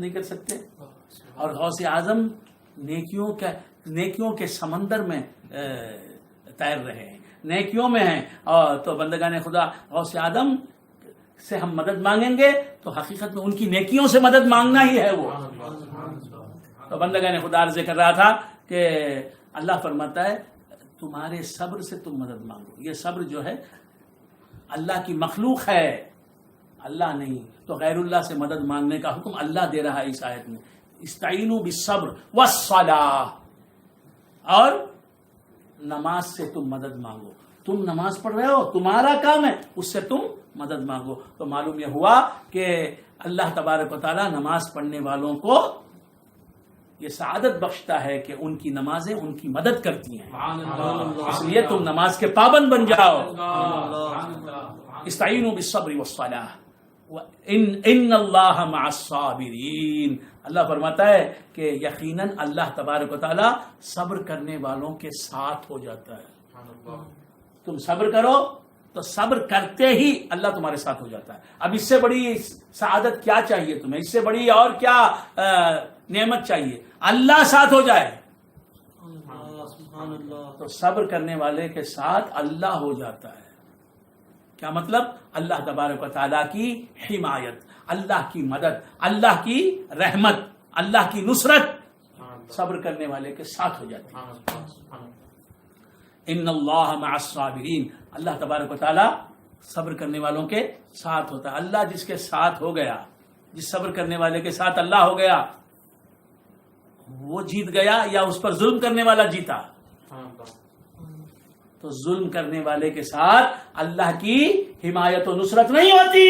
نہیں کر سکتے. اور غوث اعظم نیکیوں کے سمندر میں تیر رہے ہیں، نیکیوں میں ہیں. اور تو بندگان خدا غوث اعظم سے ہم مدد مانگیں گے تو حقیقت میں ان کی نیکیوں سے مدد مانگنا ہی ہے وہ. تو بندگان خدا عرض کر رہا تھا کہ اللہ فرماتا ہے تمہارے صبر سے تم مدد مانگو. یہ صبر جو ہے اللہ کی مخلوق ہے، اللہ نہیں. تو غیر اللہ سے مدد مانگنے کا حکم اللہ دے رہا ہے اس آیت میں. استعینوا بالصبر والصلاۃ، اور نماز سے تم مدد مانگو. تم نماز پڑھ رہے ہو، تمہارا کام ہے، اس سے تم مدد مانگو. تو معلوم یہ ہوا کہ اللہ تبارک و تعالی نماز پڑھنے والوں کو یہ سعادت بخشتا ہے کہ ان کی نمازیں ان کی مدد کرتی ہیں. اس لیے تم نماز کے پابند بن جاؤ. استعینوا بالصبر والصلاۃ ان اللہ مع الصابرین. اللہ فرماتا ہے کہ یقیناً اللہ تبارک و تعالی صبر کرنے والوں کے ساتھ ہو جاتا ہے. تم صبر کرو تو صبر کرتے ہی اللہ تمہارے ساتھ ہو جاتا ہے. اب اس سے بڑی سعادت کیا چاہیے تمہیں؟ اس سے بڑی اور کیا نعمت چاہیے؟ اللہ ساتھ ہو جائے. تو صبر کرنے والے کے ساتھ اللہ ہو جاتا ہے. کیا مطلب؟ اللہ تبارک و تعالیٰ کی حمایت، اللہ کی مدد، اللہ کی رحمت، اللہ کی نصرت صبر کرنے والے کے ساتھ ہو جاتی ہے. ان اللہ مع الصابرین. اللہ تبارک و تعالیٰ صبر کرنے والوں کے ساتھ ہوتا ہے. اللہ جس کے ساتھ ہو گیا، جس صبر کرنے والے کے ساتھ اللہ ہو گیا، وہ جیت گیا یا اس پر ظلم کرنے والا جیتا؟ تو ظلم کرنے والے کے ساتھ اللہ کی حمایت و نصرت نہیں ہوتی.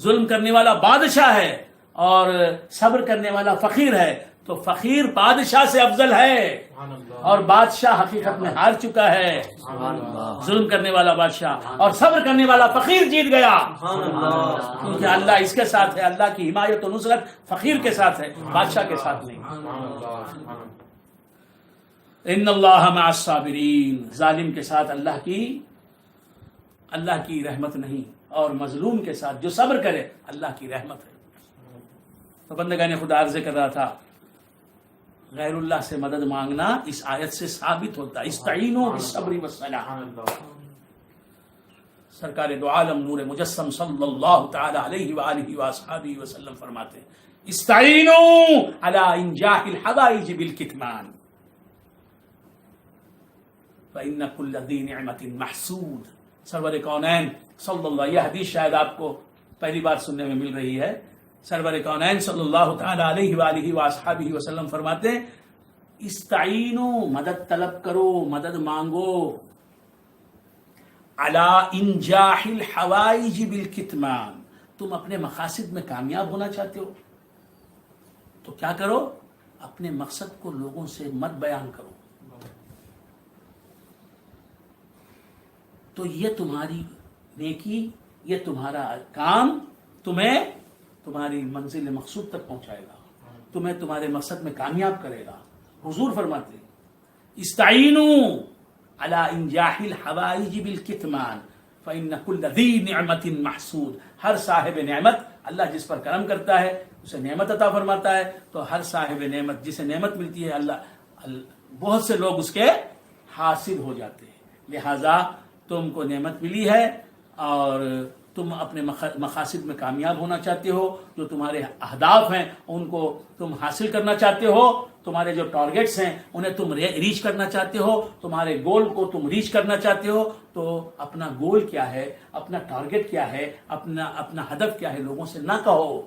ظلم کرنے والا بادشاہ ہے اور صبر کرنے والا فقیر ہے. تو فقیر بادشاہ سے افضل ہے اور بادشاہ حقیقت میں ہار چکا ہے. ظلم کرنے والا بادشاہ اور صبر کرنے والا فقیر جیت گیا، کیونکہ اللہ اس کے ساتھ ہے. اللہ کی حمایت و نصرت فقیر کے ساتھ ہے، بادشاہ کے ساتھ نہیں. ان اللہ مع الصابرین. ظالم کے ساتھ اللہ کی رحمت نہیں، اور مظلوم کے ساتھ جو صبر کرے اللہ کی رحمت ہے. تو بندگان خدا عرض کر رہا تھا غیر اللہ سے مدد مانگنا اس آیت سے ثابت ہوتا ہے. استعینوا بالصبر والصلاۃ. سرکار دو عالم نور مجسم صلی اللہ تعالی علیہ وآلہ وآصحابہ وسلم فرماتے ہیں استعینوا علی انجاح الحوائج بالکتمان فإن كل ذی نعمت محسود. سرور کونین صلی اللہ، یہ حدیث شاید آپ کو پہلی بار سننے میں مل رہی ہے. سرور کونین صلی اللہ تعالی علیہ وآلہ وآصحابہ وسلم فرماتے ہیں استعینوا، مدد طلب کرو، مدد مانگو، علی انجاح الحوائج بالکتمان. تم اپنے مقاصد میں کامیاب ہونا چاہتے ہو تو کیا کرو؟ اپنے مقصد کو لوگوں سے مت بیان کرو. تو یہ تمہاری نیکی، یہ تمہارا کام تمہیں تمہاری منزل مقصود تک پہنچائے گا، تمہیں تمہارے مقصد میں کامیاب کرے گا. حضور فرماتے استعینوا علی انجاح الحوائج بالکتمان فإن كل ذی نعمت محسود. ہر صاحب نعمت، اللہ جس پر کرم کرتا ہے اسے نعمت عطا فرماتا ہے. تو ہر صاحب نعمت جسے نعمت ملتی ہے اللہ بہت سے لوگ اس کے حاصل ہو جاتے ہیں. لہذا تم کو نعمت ملی ہے اور تم اپنے مقاصد میں کامیاب ہونا چاہتے ہو، جو تمہارے اہداف ہیں ان کو تم حاصل کرنا چاہتے ہو، تمہارے جو ٹارگٹس ہیں انہیں تم ریچ کرنا چاہتے ہو، تمہارے گول کو تم ریچ کرنا چاہتے ہو. تو اپنا گول کیا ہے، اپنا ٹارگٹ کیا ہے، اپنا ہدف کیا ہے لوگوں سے نہ کہو.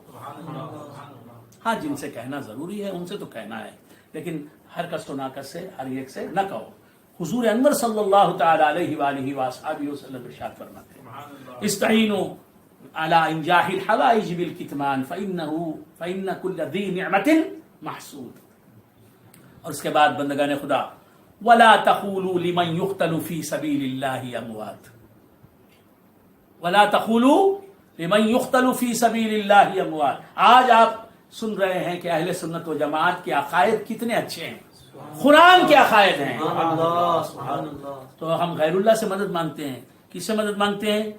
ہاں جن سے کہنا ضروری ہے ان سے تو کہنا ہے، لیکن ہر کس و ناکس سے ہر ایک سے نہ کہو. حضور انور صلی اللہ تعالی علیہ وآلہ وآصحابہ وسلم ارشاد فرماتے ہیں استعینوا علی انجاح الحوائج بالکتمان فإن كل ذی نعمت محسود. اور اس کے بعد بندگان خدا ولا تقولوا لمن يقتل في سبيل الله اموات. ولا تقولوا لمن يقتل في سبيل الله اموات. آج آپ سن رہے ہیں کہ اہل سنت و جماعت کے عقائد کتنے اچھے ہیں، قرآن کے عقائد ہیں. تو ہم غیر اللہ سے مدد مانگتے ہیں. کس سے مدد مانگتے ہیں؟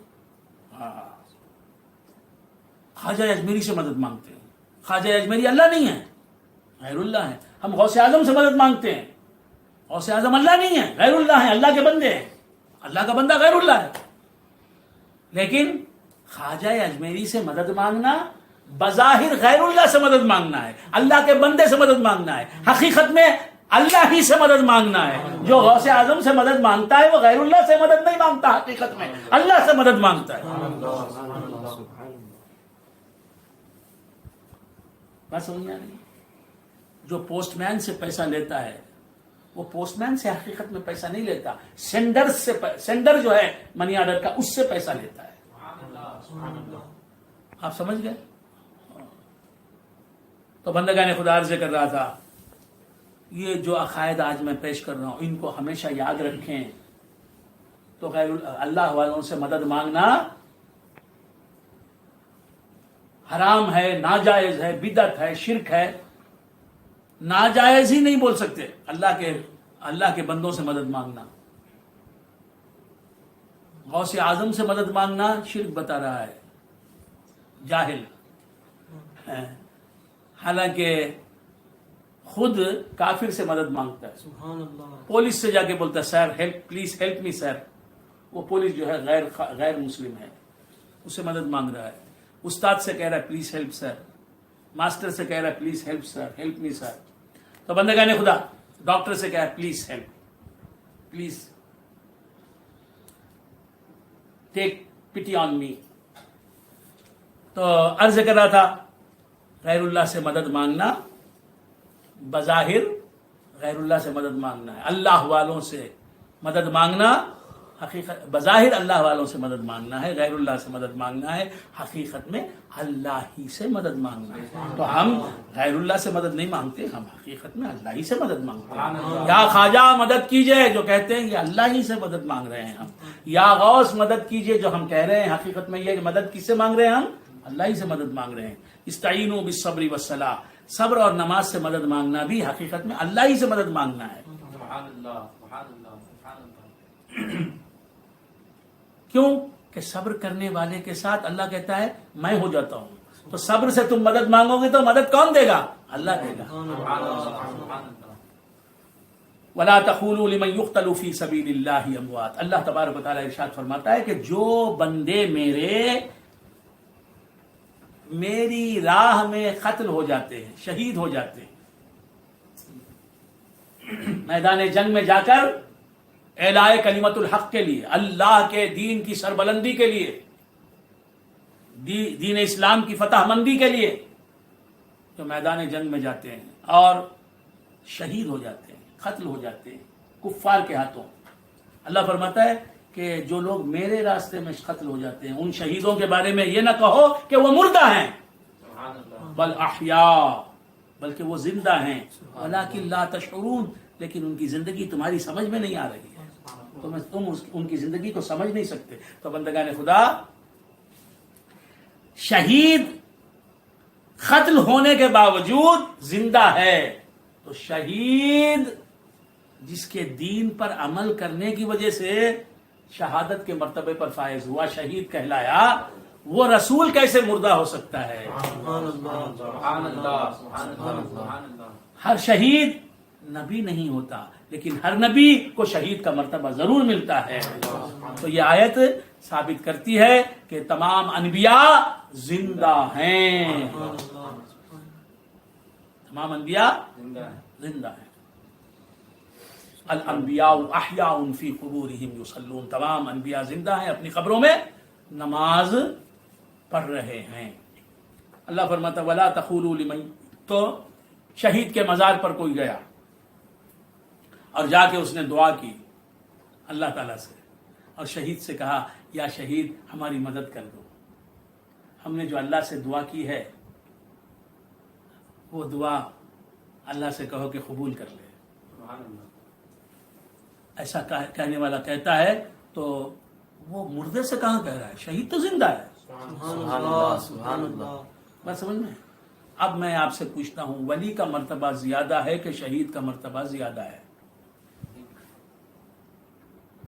خواجہ اجمیری سے مدد مانگتے ہیں. خواجہ اجمیری اللہ نہیں ہے، غیر اللہ ہے. ہم غوث اعظم سے مدد مانگتے ہیں، غوث اعظم اللہ نہیں ہے، غیر اللہ ہے، اللہ کے بندے ہیں. اللہ کا بندہ غیر اللہ ہے. لیکن خواجہ اجمیری سے مدد مانگنا بظاہر غیر اللہ سے مدد مانگنا ہے، اللہ کے بندے سے مدد مانگنا ہے. حقیقت میں اللہ ہی سے مدد مانگنا ہے. جو غوث اعظم سے مدد مانگتا ہے وہ غیر اللہ سے مدد نہیں مانگتا، حقیقت میں اللہ سے مدد مانگتا ہے. بات سمجھ میں نہیں؟ جو پوسٹ مین سے پیسہ لیتا ہے وہ پوسٹ مین سے حقیقت میں پیسہ نہیں لیتا، سینڈر جو ہے منی آرڈر کا اس سے پیسہ لیتا ہے. آپ سمجھ گئے؟ تو بندگان خدا عرض کر رہا تھا یہ جو عقائد آج میں پیش کر رہا ہوں ان کو ہمیشہ یاد رکھیں. تو غیر اللہ والوں سے مدد مانگنا حرام ہے، ناجائز ہے، بدعت ہے، شرک ہے. ناجائز ہی نہیں بول سکتے اللہ کے بندوں سے مدد مانگنا. غوث اعظم سے مدد مانگنا شرک بتا رہا ہے، جاہل. حالانکہ خود کافر سے مدد مانگتا ہے. سبحان اللہ. پولیس سے جا کے بولتا ہے سر ہیلپ پلیز ہیلپ می سر. وہ پولیس جو ہے غیر مسلم ہے، اس سے مدد مانگ رہا ہے. استاد سے کہہ رہا ہے پلیز ہیلپ سر. ماسٹر سے کہہ رہا ہے please help sir, help me sir. تو بندگان خدا ڈاکٹر سے کہہ رہا ہے پلیز ہیلپ، پلیز ٹیک پٹی آن می. تو عرض کر رہا تھا غیر اللہ سے مدد مانگنا بظاہر غیر اللہ سے مدد مانگنا ہے. اللہ والوں سے مدد مانگنا حقیقت بظاہر اللہ والوں سے مدد مانگنا ہے، غیر اللہ سے مدد مانگنا ہے، حقیقت میں اللہ ہی سے مدد مانگنا ہے. تو ہم غیر اللہ سے مدد نہیں مانگتے، ہم حقیقت میں اللہ ہی سے مدد مانگتے ہیں. یا خواجہ مدد کیجئے جو کہتے ہیں یہ اللہ ہی سے مدد مانگ رہے ہیں ہم. یا غوث مدد کیجئے جو ہم کہہ رہے ہیں حقیقت میں یہ کہ مدد کس سے مانگ رہے ہیں؟ ہم اللہ ہی سے مدد مانگ رہے ہیں. استعینوا بالصبر والصلاۃ، صبر اور نماز سے مدد مانگنا بھی حقیقت میں اللہ ہی سے مدد مانگنا ہے. سبحان اللہ. سبحان اللہ. سبحان اللہ. کیوں کہ صبر کرنے والے کے ساتھ اللہ کہتا ہے میں ہو جاتا ہوں. تو صبر سے تم مدد مانگو گے تو مدد کون دے گا؟ اللہ دے گا. سبحان اللہ. سبحان اللہ. ولا تقولوا لمن يقتل في سبيل الله اموات. اللہ تبارک و تعالی ارشاد فرماتا ہے کہ جو بندے میری راہ میں قتل ہو جاتے ہیں، شہید ہو جاتے ہیں، میدان جنگ میں جا کر اعلاء کلمت الحق کے لیے، اللہ کے دین کی سربلندی کے لیے، دین اسلام کی فتح مندی کے لیے جو میدان جنگ میں جاتے ہیں اور شہید ہو جاتے ہیں، قتل ہو جاتے ہیں کفار کے ہاتھوں. اللہ فرماتا ہے کہ جو لوگ میرے راستے میں قتل ہو جاتے ہیں ان شہیدوں کے بارے میں یہ نہ کہو کہ وہ مردہ ہیں، بل احیاء، بلکہ وہ زندہ ہیں، ولکن لا تشعرون، لیکن ان کی زندگی تمہاری سمجھ میں نہیں آ رہی ہے، تم ان کی زندگی کو سمجھ نہیں سکتے. تو بندگان خدا شہید قتل ہونے کے باوجود زندہ ہے، تو شہید جس کے دین پر عمل کرنے کی وجہ سے شہادت کے مرتبے پر فائز ہوا، شہید کہلایا، وہ رسول کیسے مردہ ہو سکتا ہے؟ سبحان اللہ. سبحان اللہ. سبحان اللہ. ہر شہید نبی نہیں ہوتا، لیکن ہر نبی کو شہید کا مرتبہ ضرور ملتا ہے. تو یہ آیت ثابت کرتی ہے کہ تمام انبیاء زندہ ہیں، تمام انبیاء زندہ ہیں. الانبیاء احیاء فی قبورہم یصلون، تمام انبیاء زندہ ہیں، اپنی قبروں میں نماز پڑھ رہے ہیں. اللہ فرماتا ولا تقولوا لمن، تو شہید کے مزار پر کوئی گیا اور جا کے اس نے دعا کی اللہ تعالیٰ سے اور شہید سے کہا یا شہید ہماری مدد کر دو، ہم نے جو اللہ سے دعا کی ہے وہ دعا اللہ سے کہو کہ قبول کر لے. ایسا کہنے والا کہتا ہے تو وہ مردے سے کہاں کہہ رہا ہے؟ شہید تو زندہ ہے. سبحان اللہ. سبحان اللہ. بات سمجھ میں؟ اب میں آپ سے پوچھتا ہوں ولی کا مرتبہ زیادہ ہے کہ شہید کا مرتبہ زیادہ ہے؟